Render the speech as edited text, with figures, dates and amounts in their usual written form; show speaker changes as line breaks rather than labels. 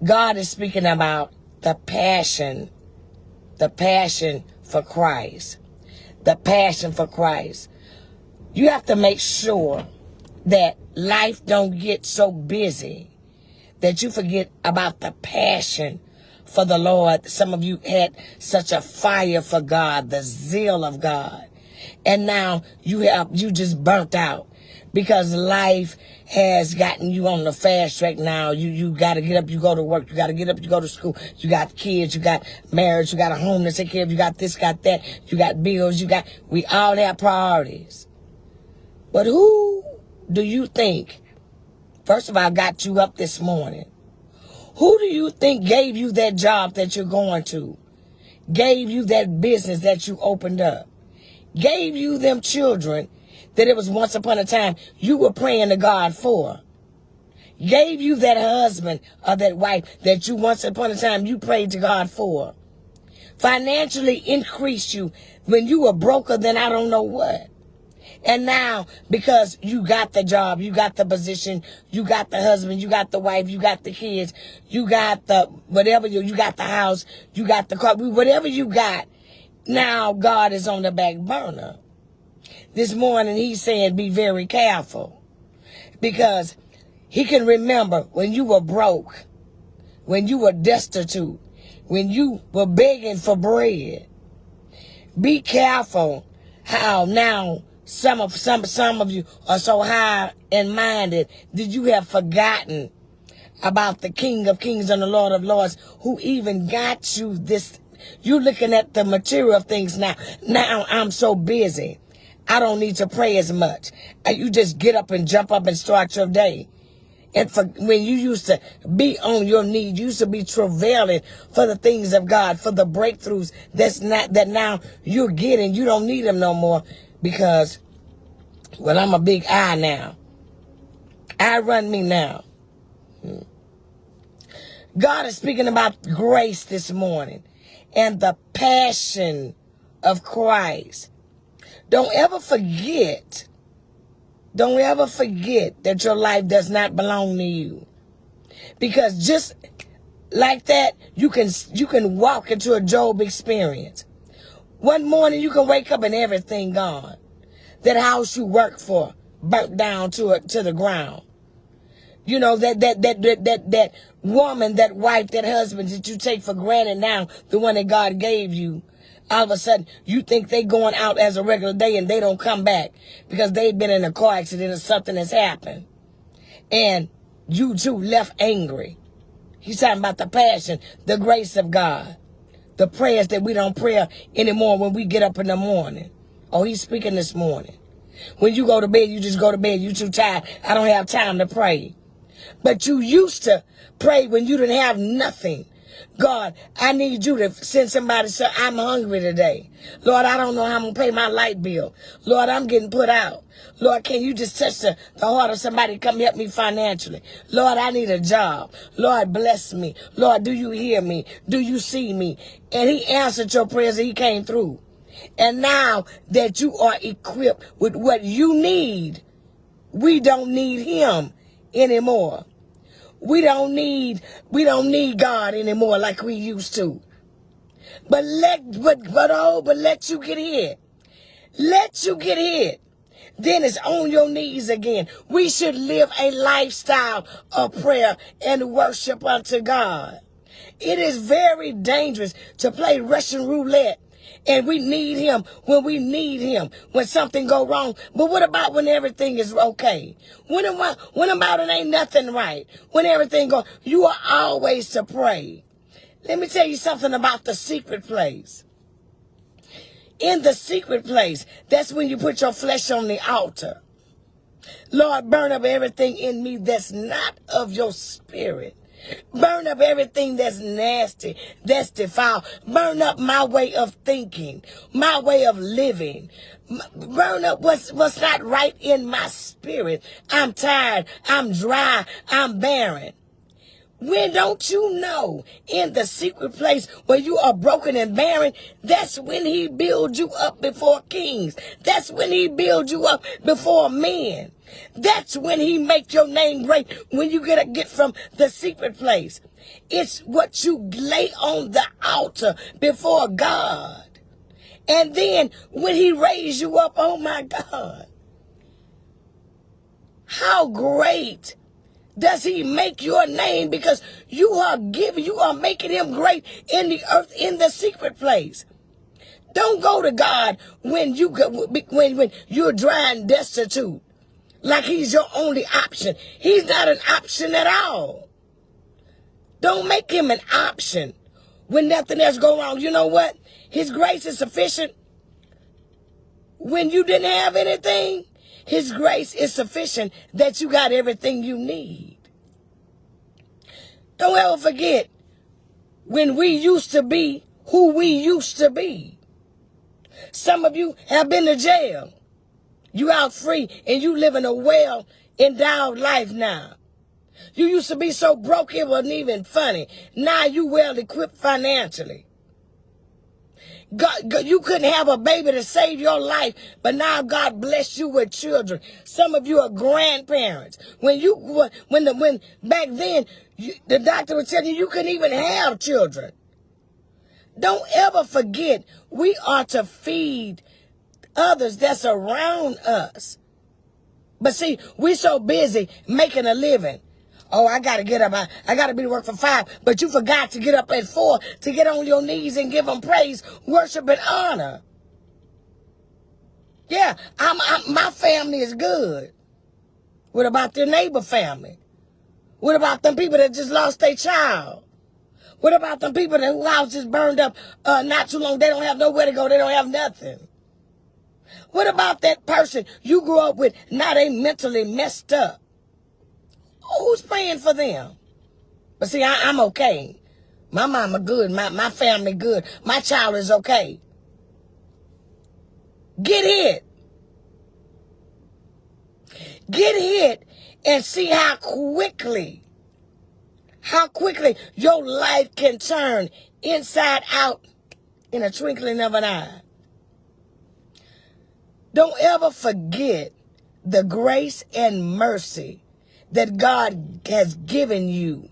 God is speaking about the passion for Christ, the passion for Christ. You have to make sure that life don't get so busy that you forget about the passion for the Lord. Some of you had such a fire for God, the zeal of God. And now you just burnt out because life has gotten you on the fast track now. You got to get up, you go to work. You got to get up, you go to school. You got kids, you got marriage, you got a home to take care of. You got this, got that. You got bills, we all have priorities. But who do you think, first of all, got you up this morning? Who do you think gave you that job that you're going to? Gave you that business that you opened up? Gave you them children that it was once upon a time you were praying to God for? Gave you that husband or that wife that you once upon a time you prayed to God for? Financially increased you when you were broker than I don't know what. And now, because you got the job, you got the position, you got the husband, you got the wife, you got the kids, you got the whatever, you got the house, you got the car, whatever you got, now God is on the back burner. This morning he's saying be very careful, because he can remember when you were broke, when you were destitute, when you were begging for bread. Be careful how now some of you are so high and minded that you have forgotten about the King of Kings and the Lord of Lords, who even got you this. You're looking at the material things now. Now I'm so busy, I don't need to pray as much. You just get up and jump up and start your day. And for when you used to be on your knees, you used to be travailing for the things of God, for the breakthroughs that now you're getting. You don't need them no more because, well, I'm a big I now. I run me now. God is speaking about grace this morning and the passion of Christ. Don't ever forget that your life does not belong to you. Because just like that, you can walk into a Job experience. One morning you can wake up and everything gone. That house you worked for burnt down to the ground. You know, that woman, that wife, that husband that you take for granted now, the one that God gave you, all of a sudden you think they going out as a regular day and they don't come back because they've been in a car accident or something has happened. And you too left angry. He's talking about the passion, the grace of God, the prayers that we don't pray anymore when we get up in the morning. Oh, he's speaking this morning. When you go to bed, you just go to bed. You too tired. I don't have time to pray. But you used to pray when you didn't have nothing. God, I need you to send somebody, so I'm hungry today. Lord, I don't know how I'm going to pay my light bill. Lord, I'm getting put out. Lord, can you just touch the heart of somebody to come help me financially? Lord, I need a job. Lord, bless me. Lord, do you hear me? Do you see me? And he answered your prayers and he came through. And now that you are equipped with what you need, we don't need him anymore. We don't need God anymore like we used to. But let you get hit. Let you get hit. Then it's on your knees again. We should live a lifestyle of prayer and worship unto God. It is very dangerous to play Russian roulette. And we need him when we need him, when something go wrong. But what about when everything is okay? When about it ain't nothing right? When everything go, you are always to pray. Let me tell you something about the secret place. In the secret place, that's when you put your flesh on the altar. Lord, burn up everything in me that's not of your spirit. Burn up everything that's nasty, that's defiled. Burn up my way of thinking, my way of living. Burn up what's not right in my spirit. I'm tired, I'm dry, I'm barren. When don't you know in the secret place where you are broken and barren, that's when he builds you up before kings. That's when he builds you up before men. That's when he makes your name great, when you get from the secret place. It's what you lay on the altar before God. And then when he raised you up, oh my God, how great does he make your name, because you are making him great in the earth, in the secret place. Don't go to God when you're dry and destitute, like he's your only option. He's not an option at all. Don't make him an option when nothing else go wrong. You know what? His grace is sufficient when you didn't have anything. His grace is sufficient that you got everything you need. Don't ever forget when we used to be who we used to be. Some of you have been to jail. You out free and you living a well-endowed life now. You used to be so broke it wasn't even funny. Now you well-equipped financially. God, you couldn't have a baby to save your life, but now God bless you with children. Some of you are grandparents. When back then, the doctor would tell you couldn't even have children. Don't ever forget, we are to feed others that's around us. But see, we're so busy making a living. Oh, I got to get up. I got to be to work for 5. But you forgot to get up at 4 to get on your knees and give them praise, worship, and honor. Yeah, my family is good. What about their neighbor family? What about them people that just lost their child? What about them people whose house is burned up not too long? They don't have nowhere to go. They don't have nothing. What about that person you grew up with? Now they mentally messed up. Who's praying for them? But see, I'm okay. My mama good. My family good. My child is okay. Get hit. Get hit and see how quickly your life can turn inside out in a twinkling of an eye. Don't ever forget the grace and mercy that God has given you.